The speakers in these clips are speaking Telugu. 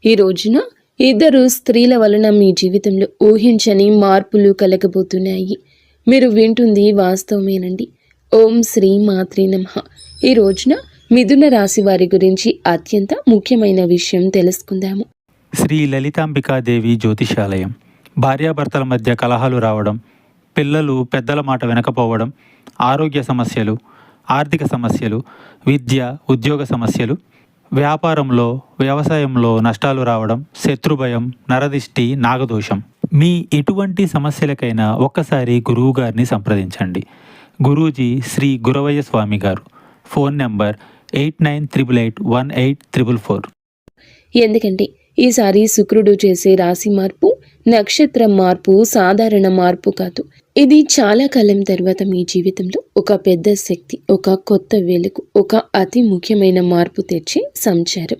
ఈ రోజున ఇద్దరు స్త్రీల వలన మీ జీవితంలో ఊహించని మార్పులు కలగబోతున్నాయి. మీరు వింటుంది వాస్తవమేనండి. ఓం శ్రీ మాత్రే నమః. ఈ రోజున మిథున రాశి వారి గురించి అత్యంత ముఖ్యమైన విషయం తెలుసుకుందాము. శ్రీ లలితాంబికాదేవి జ్యోతిషాలయం. భార్యాభర్తల మధ్య కలహాలు రావడం, పిల్లలు పెద్దల మాట వినకపోవడం, ఆరోగ్య సమస్యలు, ఆర్థిక సమస్యలు, విద్య ఉద్యోగ సమస్యలు, వ్యాపారంలో వ్యవసాయంలో నష్టాలు రావడం, శత్రుభయం, నరదిష్టి, నాగదోషం. మీ ఎటువంటి సమస్యలకైనా ఒక్కసారి గురువు గారిని సంప్రదించండి. గురూజీ శ్రీ గురవయ్య స్వామి గారు. Phone number 89881844. ఎందుకంటే ఈసారి శుక్రుడు చేసే రాశి మార్పు, నక్షత్రం మార్పు సాధారణ మార్పు కాదు. ఇది చాలా కాలం తర్వాత మీ జీవితంలో ఒక పెద్ద శక్తి, ఒక కొత్త వెలుగు, ఒక అతి ముఖ్యమైన మార్పు తెచ్చే సంచారం.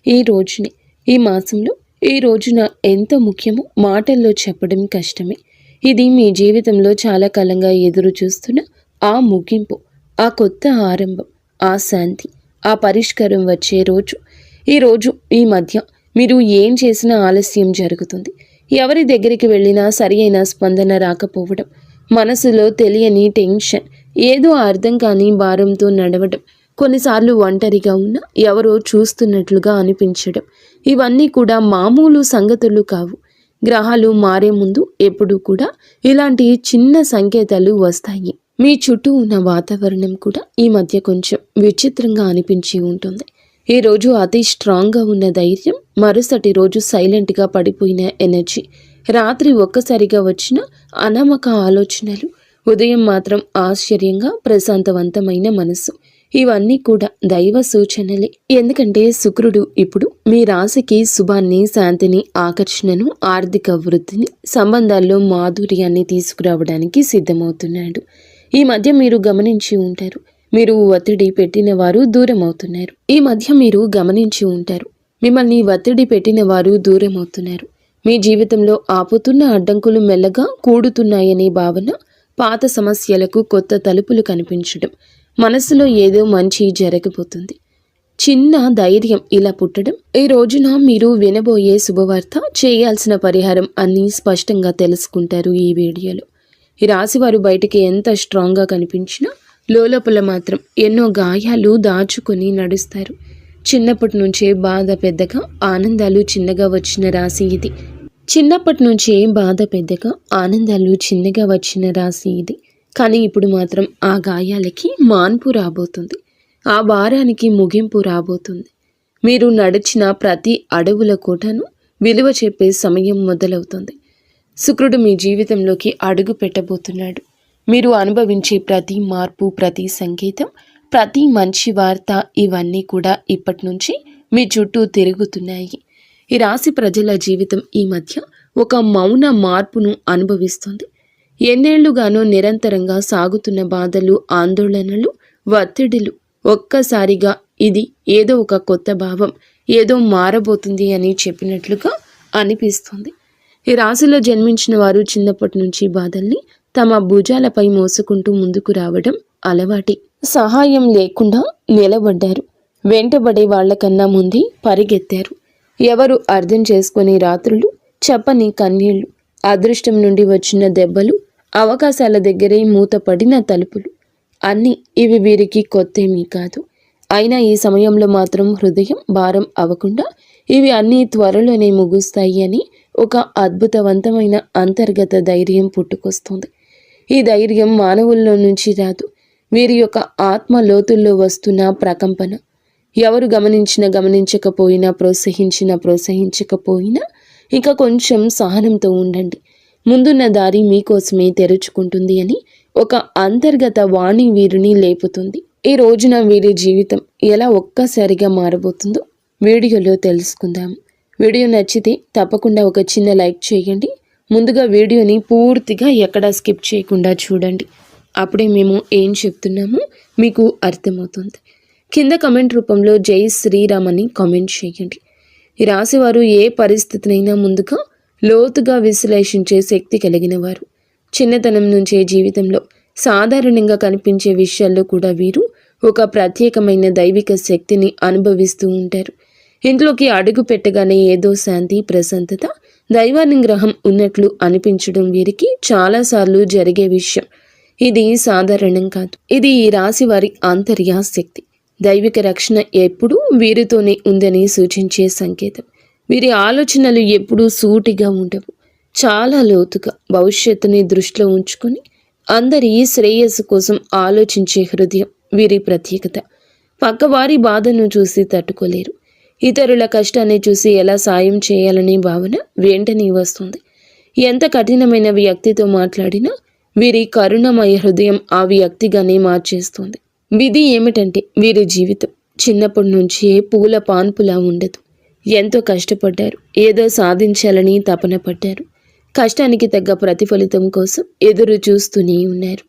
ఈ రోజుని, ఈ మాసంలో, ఈ రోజున ఎంత ముఖ్యమో మాటల్లో చెప్పడం కష్టమే. ఇది మీ జీవితంలో చాలా కాలంగా ఎదురు చూస్తున్న ఆ ముగింపు, ఆ కొత్త ఆరంభం, ఆ శాంతి, ఆ పరిష్కారం వచ్చే రోజు. ఈ రోజు, ఈ మధ్య మీరు ఏం చేసినా ఆలస్యం జరుగుతుంది. ఎవరి దగ్గరికి వెళ్ళినా సరి అయిన స్పందన రాకపోవడం, మనసులో తెలియని టెన్షన్, ఏదో అర్థం కాని భారంతో నడవడం, కొన్నిసార్లు ఒంటరిగా ఉన్న ఎవరో చూస్తున్నట్లుగా అనిపించడం, ఇవన్నీ కూడా మామూలు సంగతులు కావు. గ్రహాలు మారే ముందు ఎప్పుడూ కూడా ఇలాంటి చిన్న సంకేతాలు వస్తాయి. మీ చుట్టూ ఉన్న వాతావరణం కూడా ఈ మధ్య కొంచెం విచిత్రంగా అనిపించి ఉంటుంది. ఈ రోజు అతి స్ట్రాంగ్గా ఉన్న ధైర్యం, మరుసటి రోజు సైలెంట్గా పడిపోయిన ఎనర్జీ, రాత్రి ఒక్కసారిగా వచ్చిన అనామక ఆలోచనలు, ఉదయం మాత్రం ఆశ్చర్యంగా ప్రశాంతవంతమైన మనసు, ఇవన్నీ కూడా దైవ సూచనలే. ఎందుకంటే శుక్రుడు ఇప్పుడు మీ రాశికి శుభాన్ని, శాంతిని, ఆకర్షణను, ఆర్థిక వృద్ధిని, సంబంధాల్లో మాధుర్యాన్ని తీసుకురావడానికి సిద్ధమవుతున్నాడు. ఈ మధ్య మీరు గమనించి ఉంటారు, మీరు ఒత్తిడి పెట్టిన వారు దూరం అవుతున్నారు. మిమ్మల్ని ఒత్తిడి పెట్టిన వారు దూరం అవుతున్నారు. మీ జీవితంలో ఆపుతున్న అడ్డంకులు మెల్లగా కూడుతున్నాయనే భావన, పాత సమస్యలకు కొత్త తలుపులు కనిపించడం, మనసులో ఏదో మంచి జరగబోతుంది, చిన్న ధైర్యం ఇలా పుట్టడం. ఈ రోజున మీరు వినబోయే శుభవార్త, చేయాల్సిన పరిహారం అన్నీ స్పష్టంగా తెలుసుకుంటారు ఈ వీడియోలో. ఈ రాశివారు బయటికి ఎంత స్ట్రాంగ్గా కనిపించినా లోపల మాత్రం ఎన్నో గాయాలు దాచుకొని నడుస్తారు. చిన్నప్పటి నుంచే బాధ పెద్దగా, ఆనందాలు చిన్నగా వచ్చిన రాశి ఇది. కానీ ఇప్పుడు మాత్రం ఆ గాయాలకి మాన్పు రాబోతుంది, ఆ భారానికి ముగింపు రాబోతుంది. మీరు నడిచిన ప్రతి అడవుల కోటను విలువ చెప్పే సమయం మొదలవుతుంది. శుక్రుడు మీ జీవితంలోకి అడుగు పెట్టబోతున్నాడు. మీరు అనుభవించే ప్రతి మార్పు, ప్రతి సంకేతం, ప్రతి మంచి వార్త, ఇవన్నీ కూడా ఇప్పటి నుంచి మీ చుట్టూ తిరుగుతున్నాయి. ఈ రాశి ప్రజల జీవితం ఈ మధ్య ఒక మౌన మార్పును అనుభవిస్తుంది. ఎన్నేళ్లుగానో నిరంతరంగా సాగుతున్న బాధలు, ఆందోళనలు, ఒత్తిడిలు ఒక్కసారిగా ఇది ఏదో ఒక కొత్త భావం, ఏదో మారబోతుంది అని చెప్పినట్లుగా అనిపిస్తుంది. ఈ రాశిలో జన్మించిన వారు చిన్నప్పటి నుంచి బాధల్ని తమ భుజాలపై మోసుకుంటూ ముందుకు రావడం అలవాటి. సహాయం లేకుండా నిలబడ్డారు. వెంటబడే వాళ్లకన్నా ముందే పరిగెత్తారు. ఎవరు అర్థం చేసుకునే రాత్రులు, చెప్పని కన్నీళ్లు, అదృష్టం నుండి వచ్చిన దెబ్బలు, అవకాశాల దగ్గరే మూతపడిన తలుపులు, అన్నీ ఇవి వీరికి కొత్తేమీ కాదు. అయినా ఈ సమయంలో మాత్రం హృదయం భారం అవ్వకుండా ఇవి అన్నీ త్వరలోనే ముగుస్తాయి అని ఒక అద్భుతవంతమైన అంతర్గత ధైర్యం పుట్టుకొస్తుంది. ఈ ధైర్యం మానవుల్లో నుంచి రాదు, వీరి యొక్క ఆత్మ లోతుల్లో వస్తున్న ప్రకంపన. ఎవరు గమనించకపోయినా, ప్రోత్సహించకపోయినా ఇక కొంచెం సహనంతో ఉండండి. ముందున్న దారి మీకోసమే తెరుచుకుంటుంది అని ఒక అంతర్గత వాణి వీరిని లేపుతుంది. ఈ రోజున వీరి జీవితం ఎలా ఒక్కసారిగా మారబోతుందో వీడియోలో తెలుసుకుందాం. వీడియో నచ్చితే తప్పకుండా ఒక చిన్న లైక్ చేయండి. ముందుగా వీడియోని పూర్తిగా ఎక్కడా స్కిప్ చేయకుండా చూడండి. అప్పుడే మేము ఏం చెప్తున్నామో మీకు అర్థమవుతుంది. కింద కమెంట్ రూపంలో జై శ్రీరామ్ అని కామెంట్ చేయండి. ఈ రాశివారు ఏ పరిస్థితినైనా ముందుగా లోతుగా విశ్లేషించే శక్తి కలిగిన వారు. చిన్నతనం నుంచే జీవితంలో సాధారణంగా కనిపించే విషయాల్లో కూడా వీరు ఒక ప్రత్యేకమైన దైవిక శక్తిని అనుభవిస్తూ ఉంటారు. ఇంట్లోకి అడుగు పెట్టగానే ఏదో శాంతి, ప్రశాంతత, దైవానుగ్రహం ఉన్నట్లు అనిపించడం వీరికి చాలాసార్లు జరిగే విషయం. ఇది సాధారణం కాదు. ఇది ఈ రాశి వారి ఆంతర్య శక్తి. దైవిక రక్షణ ఎప్పుడూ వీరితోనే ఉందని సూచించే సంకేతం. వీరి ఆలోచనలు ఎప్పుడూ సూటిగా ఉండవు, చాలా లోతుగా భవిష్యత్తుని దృష్టిలో ఉంచుకొని అందరి శ్రేయస్సు కోసం ఆలోచించే హృదయం వీరి ప్రత్యేకత. పక్కవారి బాధను చూసి తట్టుకోలేరు. ఇతరుల కష్టాన్ని చూసి ఎలా సాయం చేయాలనే భావన వెంటనే వస్తుంది. ఎంత కఠినమైన వ్యక్తితో మాట్లాడినా వీరి కరుణమయ హృదయం ఆ వ్యక్తిగానే మార్చేస్తుంది. విధి ఏమిటంటే వీరి జీవితం చిన్నప్పటి నుంచే పూల పాన్పులా ఉండదు. ఎంతో కష్టపడ్డారు, ఏదో సాధించాలని తపన పడ్డారు. కష్టానికి తగ్గ ప్రతిఫలితం కోసం ఎదురు చూస్తూనే ఉన్నారు.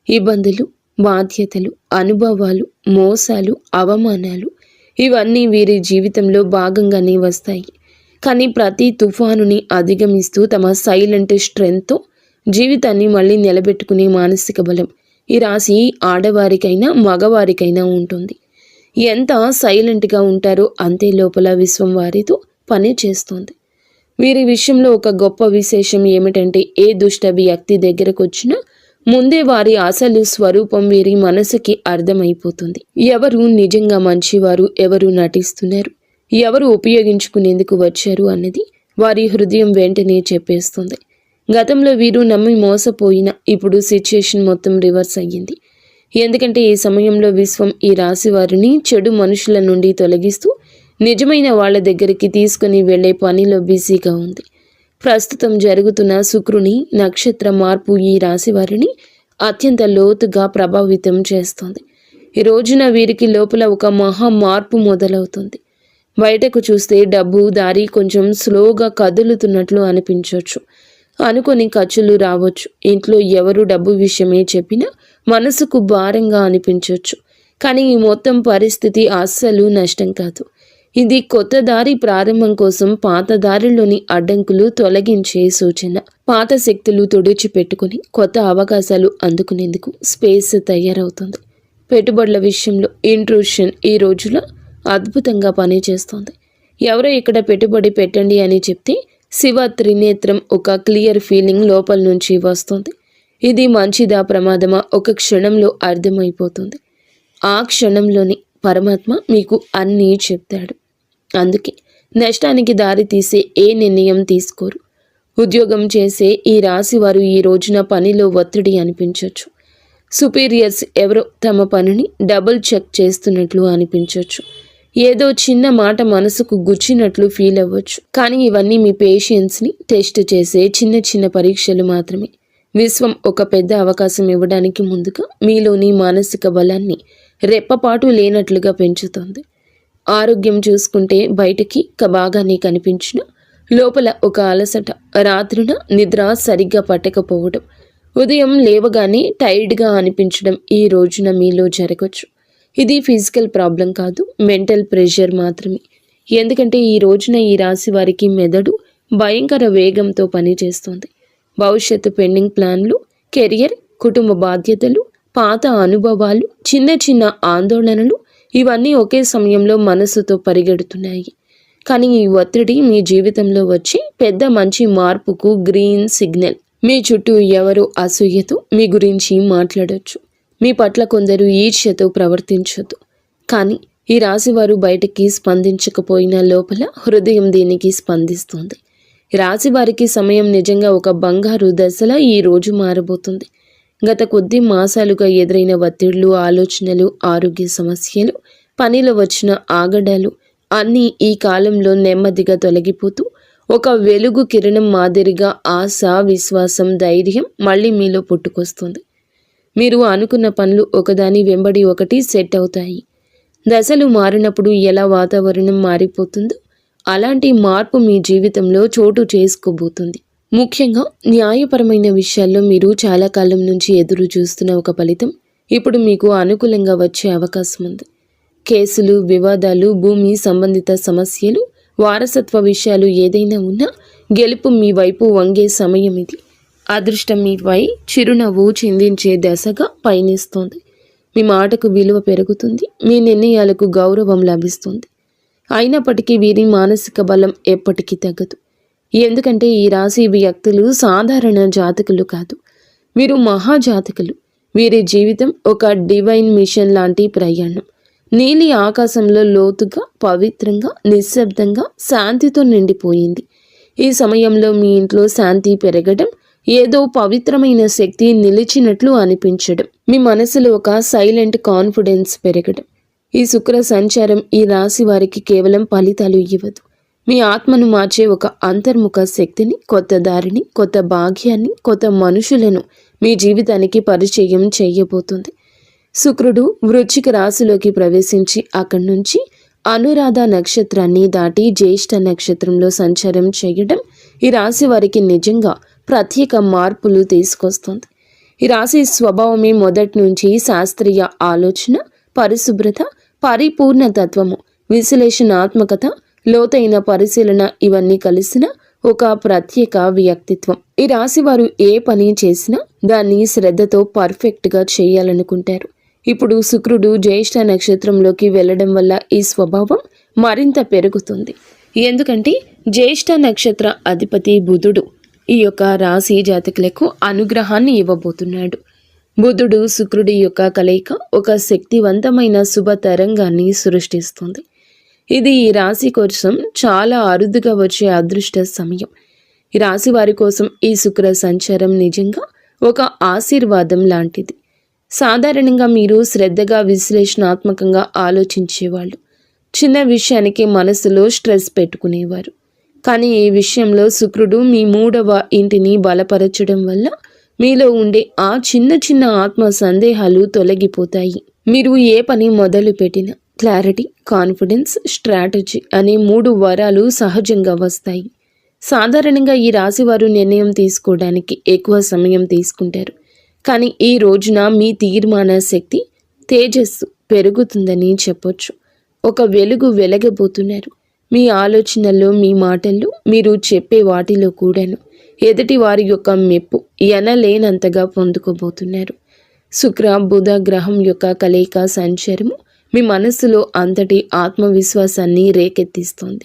ఇబ్బందులు, బాధ్యతలు, అనుభవాలు, మోసాలు, అవమానాలు ఇవన్నీ వీరి జీవితంలో భాగంగానే వస్తాయి. కానీ ప్రతి తుఫానుని అధిగమిస్తూ తమ సైలెంట్ స్ట్రెంగ్త్తో జీవితాన్ని మళ్ళీ నిలబెట్టుకునే మానసిక బలం ఈ రాశి ఆడవారికైనా మగవారికైనా ఉంటుంది. ఎంత సైలెంట్గా ఉంటారో అంతే లోపల విశ్వం వారితో పని చేస్తుంది. వీరి విషయంలో ఒక గొప్ప విశేషం ఏమిటంటే ఏ దుష్ట వ్యక్తి దగ్గరకు వచ్చినా ముందే వారి అసలు స్వరూపం వీరి మనసుకి అర్థమైపోతుంది. ఎవరు నిజంగా మంచివారు, ఎవరు నటిస్తున్నారు, ఎవరు ఉపయోగించుకునేందుకు వచ్చారు అన్నది వారి హృదయం వెంటనే చెప్పేస్తుంది. గతంలో వీరు నమ్మి మోసపోయిన ఇప్పుడు సిచ్యుయేషన్ మొత్తం రివర్స్ అయ్యింది. ఎందుకంటే ఈ సమయంలో విశ్వం ఈ రాశి వారిని చెడు మనుషుల నుండి తొలగిస్తూ నిజమైన వాళ్ళ దగ్గరికి తీసుకుని వెళ్లే పనిలో బిజీగా ఉంది. ప్రస్తుతం జరుగుతున్న శుక్రుని నక్షత్ర మార్పు ఈ రాశి వారిని అత్యంత లోతుగా ప్రభావితం చేస్తుంది. ఈ రోజున వీరికి లోపల ఒక మహా మార్పు మొదలవుతుంది. బయటకు చూస్తే డబ్బు దారి కొంచెం స్లోగా కదులుతున్నట్లు అనిపించవచ్చు. అనుకొని ఖర్చులు రావచ్చు. ఇంట్లో ఎవరు డబ్బు విషయమే చెప్పినా మనసుకు భారంగా అనిపించవచ్చు. కానీ ఈ మొత్తం పరిస్థితి అస్సలు నష్టం కాదు. ఇది కొత్త దారి ప్రారంభం కోసం పాత దారిలోని అడ్డంకులు తొలగించే సూచన. పాత శక్తులు తుడిచిపెట్టుకుని కొత్త అవకాశాలు అందుకునేందుకు స్పేస్ తయారవుతుంది. పెట్టుబడుల విషయంలో ఇంట్రూషన్ ఈ రోజులో అద్భుతంగా పనిచేస్తుంది. ఎవరో ఇక్కడ పెట్టుబడి పెట్టండి అని చెప్తే శివ త్రినేత్రం ఒక క్లియర్ ఫీలింగ్ లోపల నుంచి వస్తుంది. ఇది మంచిదా ప్రమాదమా ఒక క్షణంలో అర్థమైపోతుంది. ఆ క్షణంలోని పరమాత్మ మీకు అన్నీ చెప్తాడు. అందుకే నష్టానికి దారి తీసే ఏ నిర్ణయం తీసుకోరు. ఉద్యోగం చేసే ఈ రాశి వారు ఈ రోజున పనిలో ఒత్తిడి అనిపించవచ్చు. సుపీరియర్స్ ఎవరో తమ పనిని డబుల్ చెక్ చేస్తున్నట్లు అనిపించవచ్చు. ఏదో చిన్న మాట మనసుకు గుచ్చినట్లు ఫీల్ అవ్వచ్చు. కానీ ఇవన్నీ మీ పేషెన్స్ని టెస్ట్ చేసే చిన్న చిన్న పరీక్షలు మాత్రమే. విశ్వం ఒక పెద్ద అవకాశం ఇవ్వడానికి ముందుగా మీలోని మానసిక బలాన్ని రెప్పపాటు లేనట్లుగా పెంచుతుంది. ఆరోగ్యం చూసుకుంటే బయటికి బాగానే కనిపించిన లోపల ఒక అలసట, రాత్రిన నిద్ర సరిగ్గా పట్టకపోవడం, ఉదయం లేవగానే టైర్డ్గా అనిపించడం ఈ రోజున మీలో జరగచ్చు. ఇది ఫిజికల్ ప్రాబ్లం కాదు, మెంటల్ ప్రెషర్ మాత్రమే. ఎందుకంటే ఈ రోజున ఈ రాశి వారికి మెదడు భయంకర వేగంతో పనిచేస్తుంది. భవిష్యత్తు పెండింగ్ ప్లాన్లు, కెరియర్, కుటుంబ బాధ్యతలు, పాత అనుభవాలు, చిన్న చిన్న ఆందోళనలు ఇవన్నీ ఒకే సమయంలో మనసుతో పరిగెడుతున్నాయి. కానీ ఈ ఒత్తిడి మీ జీవితంలో వచ్చి పెద్ద మంచి మార్పుకు గ్రీన్ సిగ్నల్. మీ చుట్టూ ఎవరో అసూయతో మీ గురించి మాట్లాడొచ్చు. మీ పట్ల కొందరు ఈర్ష్యతో ప్రవర్తించొద్దు. కానీ ఈ రాశివారు బయటికి స్పందించకపోయినా లోపల హృదయం దీనికి స్పందిస్తుంది. రాశివారికి సమయం నిజంగా ఒక బంగారు దశలా ఈ రోజు మారబోతుంది. గత కొద్ది మాసాలుగా ఎదురైన ఒత్తిళ్లు, ఆలోచనలు, ఆరోగ్య సమస్యలు, పనిలో వచ్చిన ఆగడాలు అన్నీ ఈ కాలంలో నెమ్మదిగా తొలగిపోతూ ఒక వెలుగు కిరణం మాదిరిగా ఆశ, విశ్వాసం, ధైర్యం మళ్ళీ మీలో పుట్టుకొస్తుంది. మీరు అనుకున్న పనులు ఒకదాని వెంబడి ఒకటి సెట్ అవుతాయి. దశలు మారినప్పుడు ఎలా వాతావరణం మారిపోతుందో అలాంటి మార్పు మీ జీవితంలో చోటు చేసుకోబోతుంది. ముఖ్యంగా న్యాయపరమైన విషయాల్లో మీరు చాలా కాలం నుంచి ఎదురు చూస్తున్న ఒక ఫలితం ఇప్పుడు మీకు అనుకూలంగా వచ్చే అవకాశం ఉంది. కేసులు, వివాదాలు, భూమి సంబంధిత సమస్యలు, వారసత్వ విషయాలు ఏదైనా ఉన్నా గెలుపు మీ వైపు వంగే సమయం ఇది. అదృష్టం మీపై చిరునవ్వు చిందించే దశగా పయనిస్తోంది. మీ మాటకు విలువ పెరుగుతుంది. మీ నిర్ణయాలకు గౌరవం లభిస్తుంది. అయినప్పటికీ వీరి మానసిక బలం ఎప్పటికీ తగ్గదు. ఎందుకంటే ఈ రాశి వ్యక్తులు సాధారణ జాతకులు కాదు, వీరు మహాజాతకులు. వీరి జీవితం ఒక డివైన్ మిషన్ లాంటి ప్రయాణం. నీలి ఆకాశంలో లోతుగా, పవిత్రంగా, నిశ్శబ్దంగా, శాంతితో నిండిపోయింది. ఈ సమయంలో మీ ఇంట్లో శాంతి పెరగడం, ఏదో పవిత్రమైన శక్తి నిలిచినట్లు అనిపించడం, మీ మనసులో ఒక సైలెంట్ కాన్ఫిడెన్స్ పెరగడం. ఈ శుక్ర సంచారం ఈ రాశి వారికి కేవలం ఫలితాలు ఇవ్వదు, మీ ఆత్మను మార్చే ఒక అంతర్ముఖ శక్తిని, కొత్త దారిని, కొత్త భాగ్యాన్ని, కొత్త మనుషులను మీ జీవితానికి పరిచయం చేయబోతుంది. శుక్రుడు వృశ్చిక రాశిలోకి ప్రవేశించి అక్కడి నుంచి అనురాధ నక్షత్రాన్ని దాటి జ్యేష్ఠ నక్షత్రంలో సంచారం చేయడం ఈ రాశి వారికి నిజంగా ప్రత్యేక మార్పులు తీసుకొస్తుంది. ఈ రాశి స్వభావమే మొదటి నుంచి శాస్త్రీయ ఆలోచన, పరిశుభ్రత, పరిపూర్ణ తత్వము, విశ్లేషణాత్మకత, లోతైన పరిశీలన ఇవన్నీ కలిసిన ఒక ప్రత్యేక వ్యక్తిత్వం. ఈ రాశి వారు ఏ పని చేసినా దాన్ని శ్రద్ధతో పర్ఫెక్ట్గా చేయాలనుకుంటారు. ఇప్పుడు శుక్రుడు జ్యేష్ఠ నక్షత్రంలోకి వెళ్ళడం వల్ల ఈ స్వభావం మరింత పెరుగుతుంది. ఎందుకంటే జ్యేష్ఠ నక్షత్ర అధిపతి బుధుడు ఈ యొక్క రాశి జాతకులకు అనుగ్రహాన్ని ఇవ్వబోతున్నాడు. బుధుడు శుక్రుడి యొక్క కలయిక ఒక శక్తివంతమైన శుభ తరంగాన్ని సృష్టిస్తుంది. ఇది ఈ రాశి కోసం చాలా అరుదుగా వచ్చే అదృష్ట సమయం. ఈ రాశి వారి కోసం ఈ శుక్ర సంచారం నిజంగా ఒక ఆశీర్వాదం లాంటిది. సాధారణంగా మీరు శ్రద్ధగా, విశ్లేషణాత్మకంగా ఆలోచించేవాళ్ళు. చిన్న విషయానికి మనసులో స్ట్రెస్ పెట్టుకునేవారు. కానీ ఈ విషయంలో శుక్రుడు మీ 3వ ఇంటిని బలపరచడం వల్ల మీలో ఉండే ఆ చిన్న చిన్న ఆత్మ సందేహాలు తొలగిపోతాయి. మీరు ఏ పని మొదలు పెట్టినా క్లారిటీ, కాన్ఫిడెన్స్, స్ట్రాటజీ అనే 3 వరాలు సహజంగా వస్తాయి. సాధారణంగా ఈ రాశివారు నిర్ణయం తీసుకోవడానికి ఎక్కువ సమయం తీసుకుంటారు. కానీ ఈ రోజున మీ తీర్మాన శక్తి, తేజస్సు పెరుగుతుందని చెప్పొచ్చు. ఒక వెలుగు వెలగబోతున్నారు. మీ ఆలోచనల్లో, మీ మాటల్లో, మీరు చెప్పే వాటిలో కూడాను ఎదుటి వారి యొక్క మెప్పు ఎనలేనంతగా పొందుకోబోతున్నారు. శుక్ర బుధ గ్రహం యొక్క కలయిక సంచారము మీ మనస్సులో అంతటి ఆత్మవిశ్వాసాన్ని రేకెత్తిస్తోంది.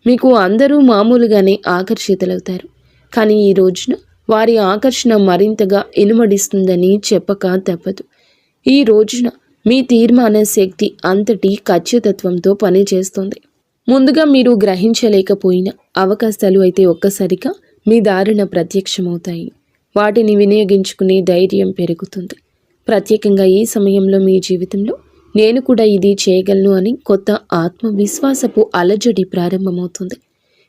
మీకు అందరూ మామూలుగానే ఆకర్షితులవుతారు. కానీ ఈ రోజున వారి ఆకర్షణ మరింతగా ఇనుమడిస్తుందని చెప్పక తప్పదు. ఈ రోజున మీ తీర్మాన శక్తి అంతటి ఖచ్చితత్వంతో పనిచేస్తుంది. ముందుగా మీరు గ్రహించలేకపోయిన అవకాశాలు అయితే ఒక్కసారిగా మీ దారిన ప్రత్యక్షమవుతాయి. వాటిని వినియోగించుకునే ధైర్యం పెరుగుతుంది. ప్రత్యేకంగా ఈ సమయంలో మీ జీవితంలో నేను కూడా ఇది చేయగలను అని కొత్త ఆత్మవిశ్వాసపు అలజడి ప్రారంభమవుతుంది.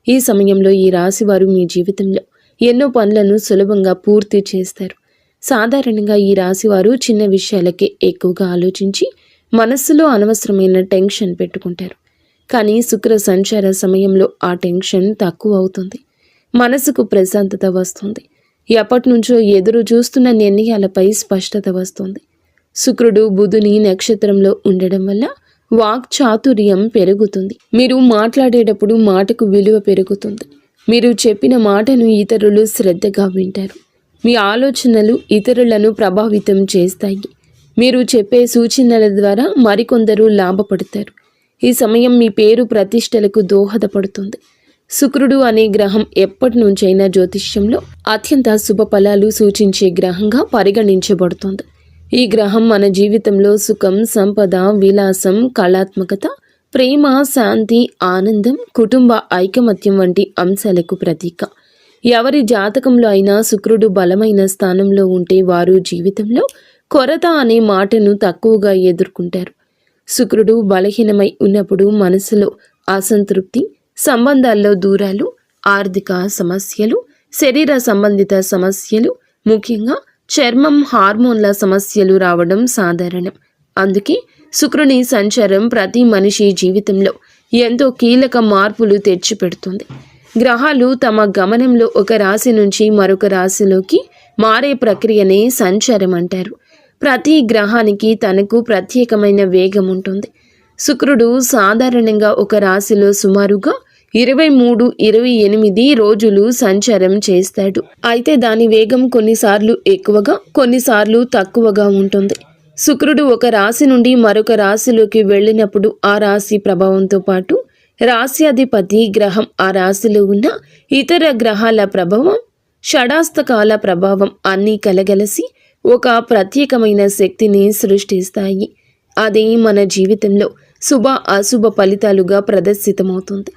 ఈ సమయంలో ఈ రాశివారు మీ జీవితంలో ఎన్నో పనులను సులభంగా పూర్తి చేస్తారు. సాధారణంగా ఈ రాశివారు చిన్న విషయాలకే ఎక్కువగా ఆలోచించి మనస్సులో అనవసరమైన టెన్షన్ పెట్టుకుంటారు. కానీ శుక్ర సంచార సమయంలో ఆ టెన్షన్ తక్కువ అవుతుంది. మనసుకు ప్రశాంతత వస్తుంది. ఎప్పటి నుంచో ఎదురు చూస్తున్న నిర్ణయాలపై స్పష్టత వస్తుంది. శుక్రుడు బుధుని నక్షత్రంలో ఉండడం వల్ల వాక్ చాతుర్యం పెరుగుతుంది. మీరు మాట్లాడేటప్పుడు మాటకు విలువ పెరుగుతుంది. మీరు చెప్పిన మాటను ఇతరులు శ్రద్ధగా వింటారు. మీ ఆలోచనలు ఇతరులను ప్రభావితం చేస్తాయి. మీరు చెప్పే సూచనల ద్వారా మరికొందరు లాభపడతారు. ఈ సమయం మీ పేరు ప్రతిష్టలకు దోహదపడుతుంది. శుక్రుడు అనే గ్రహం ఎప్పటి నుంచైనా జ్యోతిష్యంలో అత్యంత శుభ ఫలాలు సూచించే గ్రహంగా పరిగణించబడుతుంది. ఈ గ్రహం మన జీవితంలో సుఖం, సంపద, విలాసం, కళాత్మకత, ప్రేమ, శాంతి, ఆనందం, కుటుంబ ఐకమత్యం వంటి అంశాలకు ప్రతీక. ఎవరి జాతకంలో అయినా శుక్రుడు బలమైన స్థానంలో ఉంటే వారు జీవితంలో కొరత అనే మాటను తక్కువగా ఎదుర్కొంటారు. శుక్రుడు బలహీనమై ఉన్నప్పుడు మనసులో అసంతృప్తి, సంబంధాల్లో దూరాలు, ఆర్థిక సమస్యలు, శరీర సంబంధిత సమస్యలు, ముఖ్యంగా చర్మం, హార్మోన్ల సమస్యలు రావడం సాధారణం. అందుకే శుక్రుని సంచారం ప్రతి మనిషి జీవితంలో ఎంతో కీలక మార్పులు తెచ్చిపెడుతుంది. గ్రహాలు తమ గమనంలో ఒక రాశి నుంచి మరొక రాశిలోకి మారే ప్రక్రియనే సంచారం అంటారు. ప్రతి గ్రహానికి తనకు ప్రత్యేకమైన వేగం ఉంటుంది. శుక్రుడు సాధారణంగా ఒక రాశిలో సుమారుగా 23-28 రోజులు సంచారం చేస్తాడు. అయితే దాని వేగం కొన్నిసార్లు ఎక్కువగా, కొన్నిసార్లు తక్కువగా ఉంటుంది. శుక్రుడు ఒక రాశి నుండి మరొక రాశిలోకి వెళ్ళినప్పుడు ఆ రాశి ప్రభావంతో పాటు రాశ్యాధిపతి గ్రహం ఆ రాశిలో ఉన్న ఇతర గ్రహాల ప్రభావం, షడాస్తకాల ప్రభావం అన్నీ కలగలిసి ఒక ప్రత్యేకమైన శక్తిని సృష్టిస్తాయి. అది మన జీవితంలో శుభ అశుభ ఫలితాలుగా ప్రదర్శితమవుతుంది.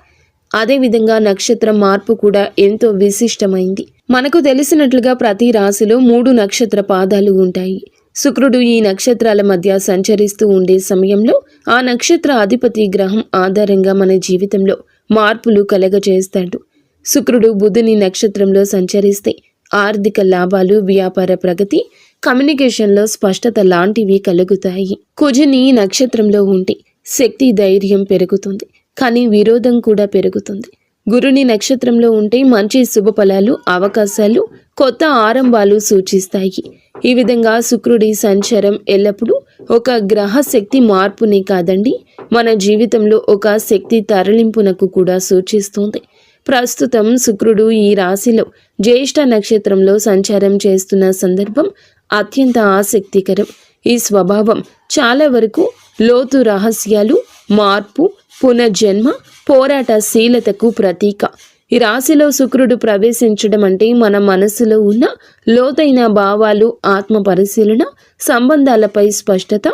అదేవిధంగా నక్షత్ర మార్పు కూడా ఎంతో విశిష్టమైంది. మనకు తెలిసినట్లుగా ప్రతి రాశిలో 3 నక్షత్ర పాదాలు ఉంటాయి. శుక్రుడు ఈ నక్షత్రాల మధ్య సంచరిస్తూ ఉండే సమయంలో ఆ నక్షత్ర అధిపతి గ్రహం ఆధారంగా మన జీవితంలో మార్పులు కలగజేస్తాడు. శుక్రుడు బుధుని నక్షత్రంలో సంచరిస్తే ఆర్థిక లాభాలు, వ్యాపార ప్రగతి, కమ్యూనికేషన్లో స్పష్టత లాంటివి కలుగుతాయి. కుజుని నక్షత్రంలో ఉంటే శక్తి, ధైర్యం పెరుగుతుంది, కానీ విరోధం కూడా పెరుగుతుంది. గురుని నక్షత్రంలో ఉంటే మంచి శుభ ఫలాలు, అవకాశాలు, కొత్త ఆరంభాలు సూచిస్తాయి. ఈ విధంగా శుక్రుడి సంచారం ఎల్లప్పుడూ ఒక గ్రహ శక్తి మార్పునే కాదండి, మన జీవితంలో ఒక శక్తి తరలింపునకు కూడా సూచిస్తుంది. ప్రస్తుతం శుక్రుడు ఈ రాశిలో జ్యేష్ఠ నక్షత్రంలో సంచారం చేస్తున్న సందర్భం అత్యంత ఆసక్తికరం. ఈ స్వభావం చాలా వరకు లోతు రహస్యాలు, మార్పు, పునర్జన్మ, పోరాటశీలతకు ప్రతీక. ఈ రాశిలో శుక్రుడు ప్రవేశించడం అంటే మన మనసులో ఉన్న లోతైన భావాలు, ఆత్మ పరిశీలన, సంబంధాలపై స్పష్టత,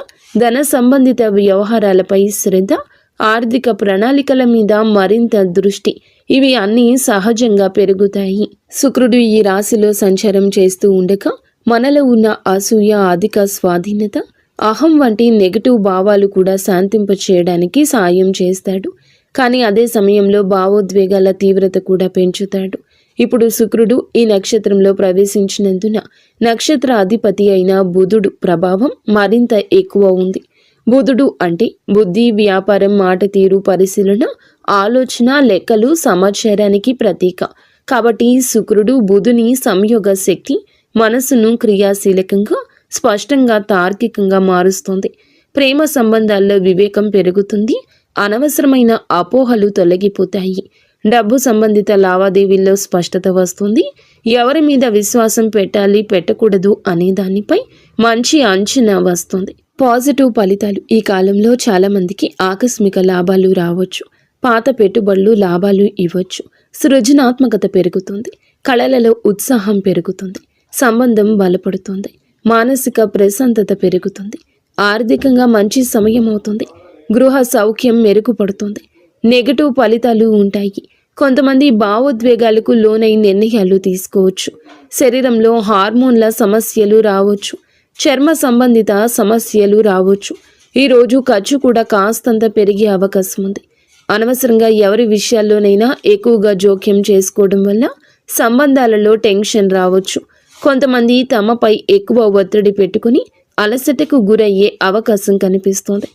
ధన సంబంధిత వ్యవహారాలపై శ్రద్ధ, ఆర్థిక ప్రణాళికల మీద మరింత దృష్టి, ఇవి అన్నీ సహజంగా పెరుగుతాయి. శుక్రుడు ఈ రాశిలో సంచారం చేస్తూ ఉండగా మనలో ఉన్న అసూయ, అధిక స్వాధీనత, అహం వంటి నెగటివ్ భావాలు కూడా శాంతింపచేయడానికి సాయం చేస్తాడు. కానీ అదే సమయంలో భావోద్వేగాల తీవ్రత కూడా పెంచుతాడు. ఇప్పుడు శుక్రుడు ఈ నక్షత్రంలో ప్రవేశించినందున నక్షత్ర అధిపతి అయిన బుధుడు ప్రభావం మరింత ఎక్కువ ఉంది. బుధుడు అంటే బుద్ధి, వ్యాపారం, మాట తీరు, పరిశీలన, ఆలోచన, లెక్కలు, సమాచారానికి ప్రతీక. కాబట్టి శుక్రుడు బుధుని సంయోగ శక్తి మనసును క్రియాశీలకంగా, స్పష్టంగా, తార్కికంగా మారుస్తుంది. ప్రేమ సంబంధాల్లో వివేకం పెరుగుతుంది, అనవసరమైన అపోహలు తొలగిపోతాయి. డబ్బు సంబంధిత లావాదేవీల్లో స్పష్టత వస్తుంది. ఎవరి మీద విశ్వాసం పెట్టాలి, పెట్టకూడదు అనే దానిపై మంచి అంచనా వస్తుంది. పాజిటివ్ ఫలితాలు. ఈ కాలంలో చాలామందికి ఆకస్మిక లాభాలు రావచ్చు. పాత పెట్టుబడులు లాభాలు ఇవ్వచ్చు. సృజనాత్మకత పెరుగుతుంది. కళలలో ఉత్సాహం పెరుగుతుంది. సంబంధం బలపడుతుంది. మానసిక ప్రశాంతత పెరుగుతుంది. ఆర్థికంగా మంచి సమయం అవుతుంది. గృహ సౌఖ్యం మెరుగుపడుతుంది. నెగటివ్ ఫలితాలు ఉంటాయి. కొంతమంది భావోద్వేగాలకు లోనై నిర్ణయాలు తీసుకోవచ్చు. శరీరంలో హార్మోన్ల సమస్యలు రావచ్చు. చర్మ సంబంధిత సమస్యలు రావచ్చు. ఈరోజు ఖర్చు కూడా కాస్తంత పెరిగే అవకాశం ఉంది. అనవసరంగా ఎవరి విషయాల్లోనైనా ఎక్కువగా జోక్యం చేసుకోవడం వల్ల సంబంధాలలో టెన్షన్ రావచ్చు. కొంతమంది తమపై ఎక్కువ ఒత్తిడి పెట్టుకుని అలసటకు గురయ్యే అవకాశం కనిపిస్తోంది.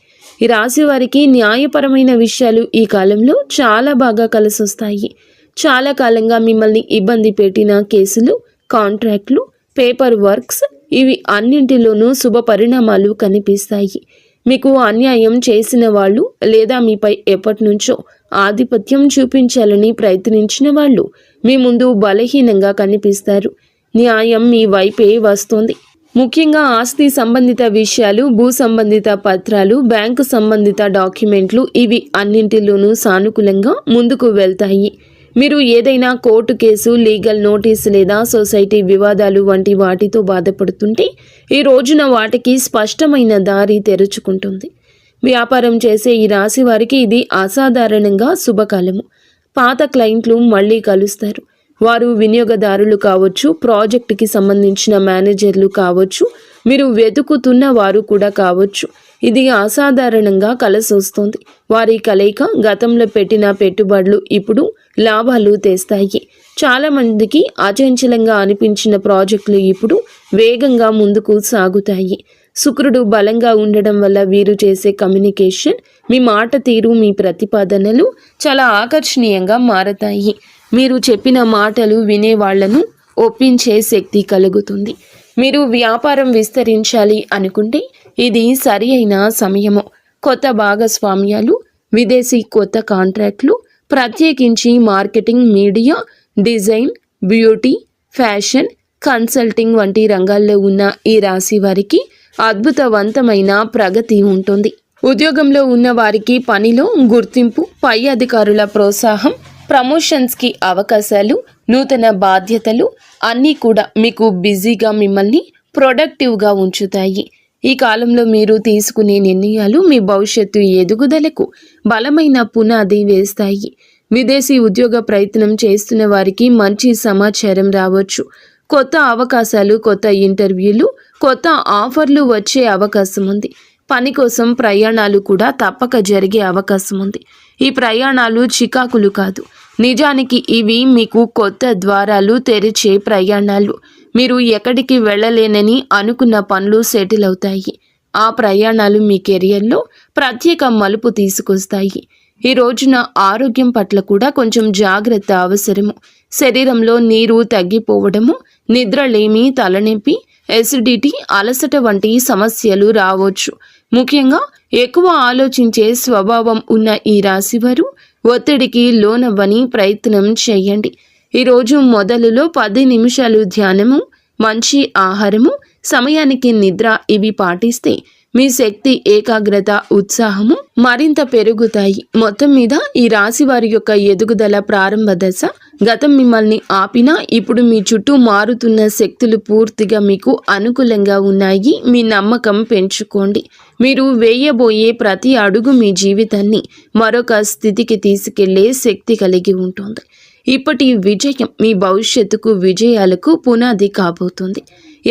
ఈ రాశి వారికి న్యాయపరమైన విషయాలు ఈ కాలంలో చాలా బాగా కలిసొస్తాయి. చాలా కాలంగా మిమ్మల్ని ఇబ్బంది పెట్టిన కేసులు, కాంట్రాక్ట్లు, పేపర్ వర్క్స్, ఇవి అన్నింటిలోనూ శుభ పరిణామాలు కనిపిస్తాయి. మీకు అన్యాయం చేసిన వాళ్ళు లేదా మీపై ఎప్పటి నుంచో ఆధిపత్యం చూపించాలని ప్రయత్నించిన వాళ్ళు మీ ముందు బలహీనంగా కనిపిస్తారు. న్యాయం మీ వైపే వస్తుంది. ముఖ్యంగా ఆస్తి సంబంధిత విషయాలు, భూ సంబంధిత పత్రాలు, బ్యాంకు సంబంధిత డాక్యుమెంట్లు, ఇవి అన్నింటిలోనూ సానుకూలంగా ముందుకు వెళ్తాయి. మీరు ఏదైనా కోర్టు కేసు, లీగల్ నోటీస్ లేదా సొసైటీ వివాదాలు వంటి వాటితో బాధపడుతుంటే ఈ రోజున వాటికి స్పష్టమైన దారి తెరుచుకుంటుంది. వ్యాపారం చేసే ఈ రాశి వారికి ఇది అసాధారణంగా శుభకాలము. పాత క్లయింట్లు మళ్ళీ కలుస్తారు. వారు వినియోగదారులు కావచ్చు, ప్రాజెక్టుకి సంబంధించిన మేనేజర్లు కావచ్చు, మీరు వెతుకుతున్న వారు కూడా కావచ్చు. ఇది అసాధారణంగా కలిసొస్తుంది. వారి కలయిక గతంలో పెట్టిన పెట్టుబడులు ఇప్పుడు లాభాలు తెస్తాయి. చాలామందికి అచంచలంగా అనిపించిన ప్రాజెక్టులు ఇప్పుడు వేగంగా ముందుకు సాగుతాయి. శుక్రుడు బలంగా ఉండడం వల్ల వీరు చేసే కమ్యూనికేషన్, మీ మాట తీరు, మీ ప్రతిపాదనలు చాలా ఆకర్షణీయంగా మారతాయి. మీరు చెప్పిన మాటలు వినేవాళ్లను ఒప్పించే శక్తి కలుగుతుంది. మీరు వ్యాపారం విస్తరించాలి అనుకుంటే ఇది సరి అయిన సమయము. కొత్త భాగస్వామ్యాలు, విదేశీ కొత్త కాంట్రాక్ట్లు, ప్రత్యేకించి marketing, media, design, beauty, fashion, consulting వంటి రంగాల్లో ఉన్న ఈ రాశి వారికి అద్భుతవంతమైన ప్రగతి ఉంటుంది. ఉద్యోగంలో ఉన్న వారికి పనిలో గుర్తింపు, పై అధికారుల ప్రోత్సాహం, ప్రమోషన్స్కి అవకాశాలు, నూతన బాధ్యతలు అన్నీ కూడా మీకు బిజీగా మిమ్మల్ని ప్రొడక్టివ్గా ఉంచుతాయి. ఈ కాలంలో మీరు తీసుకునే నిర్ణయాలు మీ భవిష్యత్తు ఎదుగుదలకు బలమైన పునాది వేస్తాయి. విదేశీ ఉద్యోగ ప్రయత్నం చేస్తున్న వారికి మంచి సమాచారం రావచ్చు. కొత్త అవకాశాలు, కొత్త ఇంటర్వ్యూలు, కొత్త ఆఫర్లు వచ్చే అవకాశం ఉంది. పని కోసం ప్రయాణాలు కూడా తప్పక జరిగే అవకాశం ఉంది. ఈ ప్రయాణాలు చికాకులు కాదు, నిజానికి ఇవి మీకు కొత్త ద్వారాలు తెరిచే ప్రయాణాలు. మీరు ఎక్కడికి వెళ్ళలేనని అనుకున్న పనులు సెటిల్ అవుతాయి. ఆ ప్రయాణాలు మీ కెరియర్లో ప్రత్యేక మలుపు తీసుకొస్తాయి. ఈ రోజున ఆరోగ్యం పట్ల కూడా కొంచెం జాగ్రత్త అవసరము. శరీరంలో నీరు తగ్గిపోవడము, నిద్రలేమి, తలనొప్పి, ఎసిడిటీ, అలసట వంటి సమస్యలు రావచ్చు. ముఖ్యంగా ఎక్కువ ఆలోచించే స్వభావం ఉన్న ఈ రాశివారు ఒత్తిడికి లోనవ్వని ప్రయత్నం చేయండి. ఈరోజు మొదలులో 10 నిమిషాలు ధ్యానము, మంచి ఆహారము, సమయానికి నిద్ర ఇవి పాటిస్తే మీ శక్తి, ఏకాగ్రత, ఉత్సాహము మరింత పెరుగుతాయి. మొత్తం మీద ఈ రాశి వారి యొక్క ఎదుగుదల ప్రారంభ దశ. గతం మిమ్మల్ని ఆపినా ఇప్పుడు మీ చుట్టూ మారుతున్న శక్తులు పూర్తిగా మీకు అనుకూలంగా ఉన్నాయి. మీ నమ్మకం పెంచుకోండి. మీరు వేయబోయే ప్రతి అడుగు మీ జీవితాన్ని మరొక స్థితికి తీసుకెళ్లే శక్తి కలిగి ఉంటుంది. ఇప్పటి విజయం మీ భవిష్యత్తుకు, విజయాలకు పునాది కాబోతుంది.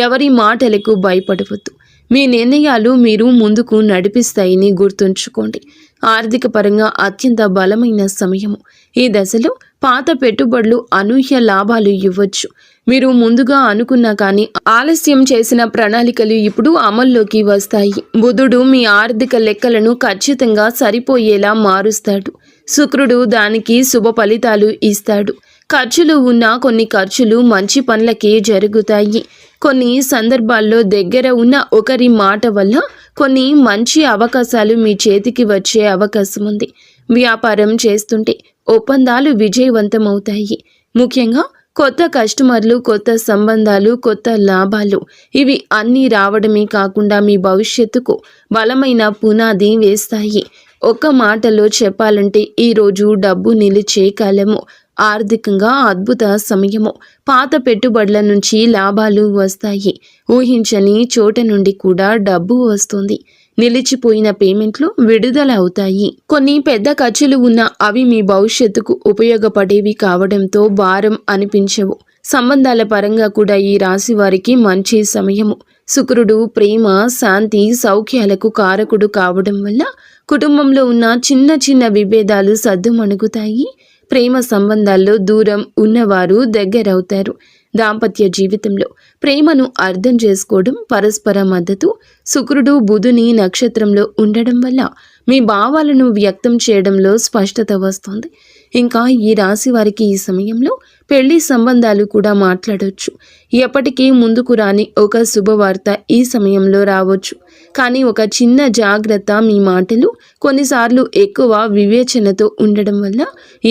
ఎవరి మాటలకు భయపడవద్దు. మీ నిర్ణయాలు మీరు ముందుకు నడిపిస్తాయని గుర్తుంచుకోండి. ఆర్థిక పరంగా అత్యంత బలమైన సమయము. ఈ దశలో పాత పెట్టుబడులు అనూహ్య లాభాలు ఇవ్వచ్చు. మీరు ముందుగా అనుకున్నా కానీ ఆలస్యం చేసిన ప్రణాళికలు ఇప్పుడు అమల్లోకి వస్తాయి. బుధుడు మీ ఆర్థిక లెక్కలను ఖచ్చితంగా సరిపోయేలా మారుస్తాడు. శుక్రుడు దానికి శుభ ఫలితాలు ఇస్తాడు. ఖర్చులు ఉన్న కొన్ని ఖర్చులు మంచి పనులకే జరుగుతాయి. కొన్ని సందర్భాల్లో దగ్గర ఉన్న ఒకరి మాట వల్ల కొన్ని మంచి అవకాశాలు మీ చేతికి వచ్చే అవకాశం ఉంది. వ్యాపారం చేస్తుంటే ఒప్పందాలు విజయవంతమవుతాయి. ముఖ్యంగా కొత్త కస్టమర్లు, కొత్త సంబంధాలు, కొత్త లాభాలు ఇవి అన్నీ రావడమే కాకుండా మీ భవిష్యత్తుకు బలమైన పునాది వేస్తాయి. ఒక్క మాటలో చెప్పాలంటే ఈరోజు డబ్బు నిలిచే కాలము. ఆర్థికంగా అద్భుత సమయము. పాత పెట్టుబడుల నుంచి లాభాలు వస్తాయి. ఊహించని చోట నుండి కూడా డబ్బు వస్తుంది. నిలిచిపోయిన పేమెంట్లు విడుదల అవుతాయి. కొన్ని పెద్ద ఖర్చులు ఉన్నా అవి మీ భవిష్యత్తుకు ఉపయోగపడేవి కావడంతో భారం అనిపించవు. సంబంధాల పరంగా కూడా ఈ రాశి వారికి మంచి సమయము. శుక్రుడు ప్రేమ, శాంతి, సౌఖ్యాలకు కారకుడు కావడం వల్ల కుటుంబంలో ఉన్న చిన్న చిన్న విభేదాలు సద్దుమణుగుతాయి. ప్రేమ సంబంధాల్లో దూరం ఉన్నవారు దగ్గరవుతారు. దాంపత్య జీవితంలో ప్రేమను అర్థం చేసుకోవడం, పరస్పర మద్దతు. శుక్రుడు బుధుని నక్షత్రంలో ఉండడం వల్ల మీ భావాలను వ్యక్తం చేయడంలో స్పష్టత వస్తుంది. ఇంకా ఈ రాశి వారికి ఈ సమయంలో పెళ్లి సంబంధాలు కూడా మాట్లాడవచ్చు. ఎప్పటికీ ముందుకు రాని ఒక శుభవార్త ఈ సమయంలో రావచ్చు. కానీ ఒక చిన్న జాగ్రత్త, మీ మాటలు కొన్నిసార్లు ఎక్కువ వివేచనతో ఉండడం వల్ల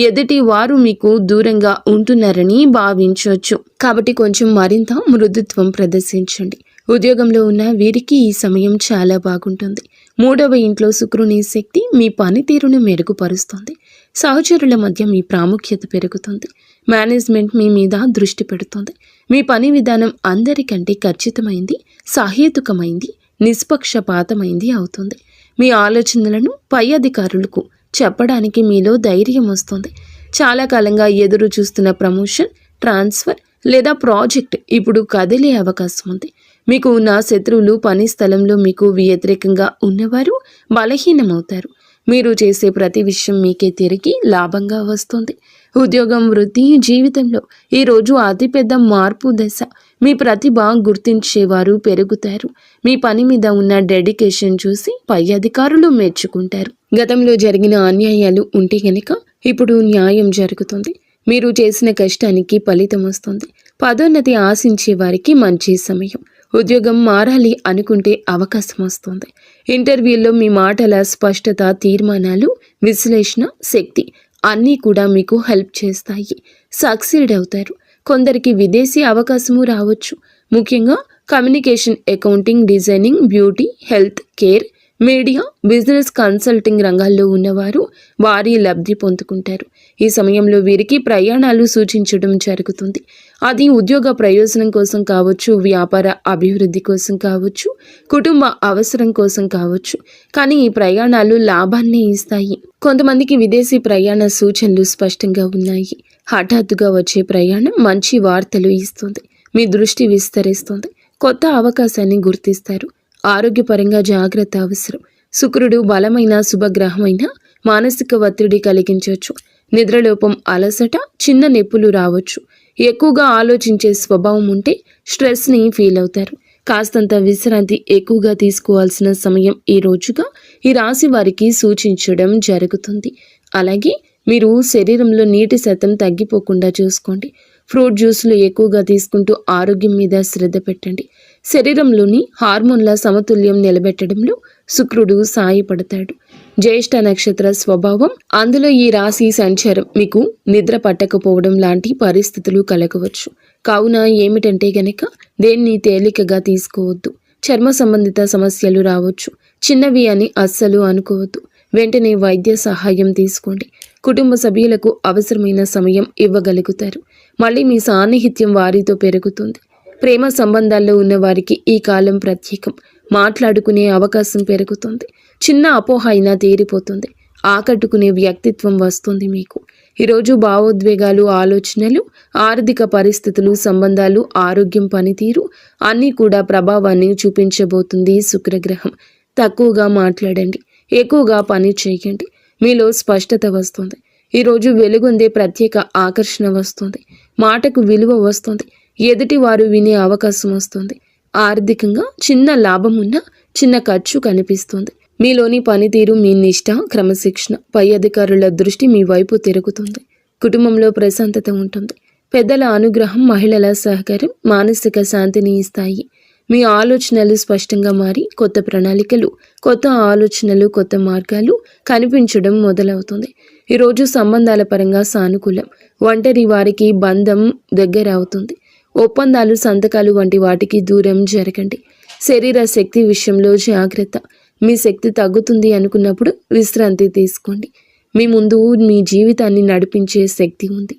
ఎదుటి వారు మీకు దూరంగా ఉంటున్నారని భావించవచ్చు. కాబట్టి కొంచెం మరింత మృదుత్వం ప్రదర్శించండి. ఉద్యోగంలో ఉన్న వీరికి ఈ సమయం చాలా బాగుంటుంది. 3వ ఇంట్లో శుక్రుని శక్తి మీ పనితీరును మెరుగుపరుస్తుంది. సహచరుల మధ్య మీ ప్రాముఖ్యత పెరుగుతుంది. మేనేజ్మెంట్ మీ మీద దృష్టి పెడుతుంది. మీ పని విధానం అందరికంటే ఖచ్చితమైంది, సహేతుకమైంది, నిష్పక్షపాతమైంది అవుతుంది. మీ ఆలోచనలను పై అధికారులకు చెప్పడానికి మీలో ధైర్యం వస్తుంది. చాలా కాలంగా ఎదురు చూస్తున్న ప్రమోషన్, ట్రాన్స్ఫర్ లేదా ప్రాజెక్ట్ ఇప్పుడు కదిలే అవకాశం ఉంది. మీకు ఉన్న శత్రువులు, పని స్థలంలో మీకు వ్యతిరేకంగా ఉన్నవారు బలహీనమవుతారు. మీరు చేసే ప్రతి విషయం మీకే తిరిగి లాభంగా వస్తుంది. ఉద్యోగం, వృత్తి, జీవితంలో ఈరోజు అతిపెద్ద మార్పు దశ. మీ ప్రతిభ గుర్తించేవారు పెరుగుతారు. మీ పని మీద ఉన్న డెడికేషన్ చూసి పై అధికారులు మెచ్చుకుంటారు. గతంలో జరిగిన అన్యాయాలు ఉంటే గనక ఇప్పుడు న్యాయం జరుగుతుంది. మీరు చేసిన కష్టానికి ఫలితం వస్తుంది. పదోన్నతి ఆశించే వారికి మంచి సమయం. ఉద్యోగం మారాలి అనుకుంటే అవకాశం వస్తుంది. ఇంటర్వ్యూల్లో మీ మాటల స్పష్టత, తీర్మానాలు, విశ్లేషణ శక్తి అన్నీ కూడా మీకు హెల్ప్ చేస్తాయి. సక్సీడ్ అవుతారు. కొందరికి విదేశీ అవకాశము రావచ్చు. ముఖ్యంగా communication, accounting, designing, beauty, health care, media, business, consulting రంగాల్లో ఉన్నవారు వారి లబ్ధి పొందుకుంటారు. ఈ సమయంలో వీరికి ప్రయాణాలు సూచించడం జరుగుతుంది. అది ఉద్యోగ ప్రయోజనం కోసం కావచ్చు, వ్యాపార అభివృద్ధి కోసం కావచ్చు, కుటుంబ అవసరం కోసం కావచ్చు. కానీ ఈ ప్రయాణాలు లాభాన్ని ఇస్తాయి. కొంతమందికి విదేశీ ప్రయాణ సూచనలు స్పష్టంగా ఉన్నాయి. హఠాత్తుగా వచ్చే ప్రయాణం మంచి వార్తలు ఇస్తుంది. మీ దృష్టి విస్తరిస్తుంది. కొత్త అవకాశాన్ని గుర్తిస్తారు. ఆరోగ్యపరంగా జాగ్రత్త అవసరం. శుక్రుడు బలమైన శుభగ్రహమైన మానసిక ఒత్తిడి కలిగించవచ్చు. నిద్రలోపం, అలసట, చిన్న నొప్పులు రావచ్చు. ఎక్కువగా ఆలోచించే స్వభావం ఉంటే స్ట్రెస్ని ఫీల్ అవుతారు. కాస్తంత విశ్రాంతి ఎక్కువగా తీసుకోవాల్సిన సమయం ఈ రోజుగా ఈ రాశి వారికి సూచించడం జరుగుతుంది. అలాగే మీరు శరీరంలో నీటి శాతం తగ్గిపోకుండా చూసుకోండి. ఫ్రూట్ జ్యూస్లు ఎక్కువగా తీసుకుంటూ ఆరోగ్యం మీద శ్రద్ధ పెట్టండి. శరీరంలోని హార్మోన్ల సమతుల్యం నిలబెట్టడంలో శుక్రుడు సాయపడతాడు. జ్యేష్ఠ నక్షత్ర స్వభావం, అందులో ఈ రాశి సంచారం మీకు నిద్ర పట్టకపోవడం లాంటి పరిస్థితులు కలగవచ్చు. కావున ఏమిటంటే గనక దేన్ని తేలికగా తీసుకోవద్దు. చర్మ సంబంధిత సమస్యలు రావచ్చు. చిన్నవి అని అస్సలు అనుకోవద్దు. వెంటనే వైద్య సహాయం తీసుకోండి. కుటుంబ సభ్యులకు అవసరమైన సమయం ఇవ్వగలుగుతారు. మళ్ళీ మీ సాన్నిహిత్యం వారితో పెరుగుతుంది. ప్రేమ సంబంధాల్లో ఉన్న వారికి ఈ కాలం ప్రత్యేకం. మాట్లాడుకునే అవకాశం పెరుగుతుంది. చిన్న అపోహ అయినా తీరిపోతుంది. ఆకట్టుకునే వ్యక్తిత్వం వస్తుంది మీకు. ఈరోజు భావోద్వేగాలు, ఆలోచనలు, ఆర్థిక పరిస్థితులు, సంబంధాలు, ఆరోగ్యం, పనితీరు అన్నీ కూడా ప్రభావాన్ని చూపించబోతుంది శుక్రగ్రహం. తక్కువగా మాట్లాడండి. ఎక్కువగా పని చేయండి. మీలో స్పష్టత వస్తుంది. ఈరోజు వెలుగొందే ప్రత్యేక ఆకర్షణ వస్తుంది. మాటకు విలువ వస్తుంది. ఎదుటి వారు వినే అవకాశం వస్తుంది. ఆర్థికంగా చిన్న లాభం ఉన్నా చిన్న ఖర్చు కనిపిస్తుంది. మీలోని పనితీరు, మీ నిష్ఠ, క్రమశిక్షణ, పై అధికారుల దృష్టి మీ వైపు తిరుగుతుంది. కుటుంబంలో ప్రశాంతత ఉంటుంది. పెద్దల అనుగ్రహం, మహిళల సహకారం మానసిక శాంతిని ఇస్తాయి. మీ ఆలోచనలు స్పష్టంగా మారి కొత్త ప్రణాళికలు, కొత్త ఆలోచనలు, కొత్త మార్గాలు కనిపించడం మొదలవుతుంది. ఈరోజు సంబంధాల పరంగా సానుకూలం. ఒంటరి వారికి బంధం దగ్గర అవుతుంది. ఒప్పందాలు, సంతకాలు వంటి వాటికి దూరం జరగండి. శరీర శక్తి విషయంలో జాగ్రత్త. మీ శక్తి తగ్గుతుంది అనుకున్నప్పుడు విశ్రాంతి తీసుకోండి. మీ ముందు మీ జీవితాన్ని నడిపించే శక్తి ఉంది.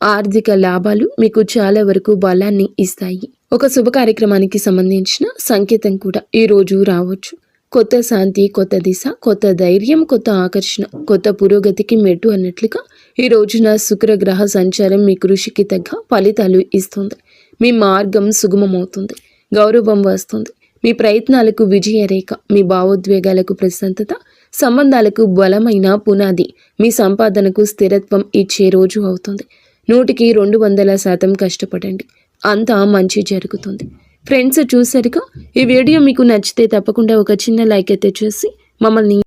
ఆర్థిక లాభాలు మీకు చాలా వరకు బలాన్ని ఇస్తాయి. ఒక శుభ కార్యక్రమానికి సంబంధించిన సంకేతం కూడా ఈ రోజు రావచ్చు. కొత్త శాంతి, కొత్త దిశ, కొత్త ధైర్యం, కొత్త ఆకర్షణ, కొత్త పురోగతికి మెట్టు అన్నట్లుగా ఈ రోజున శుక్రగ్రహ సంచారం మీ కృషికి తగ్గ ఫలితాలు ఇస్తుంది. మీ మార్గం సుగమమవుతుంది. గౌరవం వస్తుంది. మీ ప్రయత్నాలకు విజయరేఖ, మీ భావోద్వేగాలకు ప్రశాంతత, సంబంధాలకు బలమైన పునాది, మీ సంపాదనకు స్థిరత్వం ఇచ్చే రోజు అవుతుంది. 100% కష్టపడండి. అంతా మంచి జరుగుతుంది. ఫ్రెండ్స్, చూసారుగా, ఈ వీడియో మీకు నచ్చితే తప్పకుండా ఒక చిన్న లైక్ అయితే చేసి మమ్మల్ని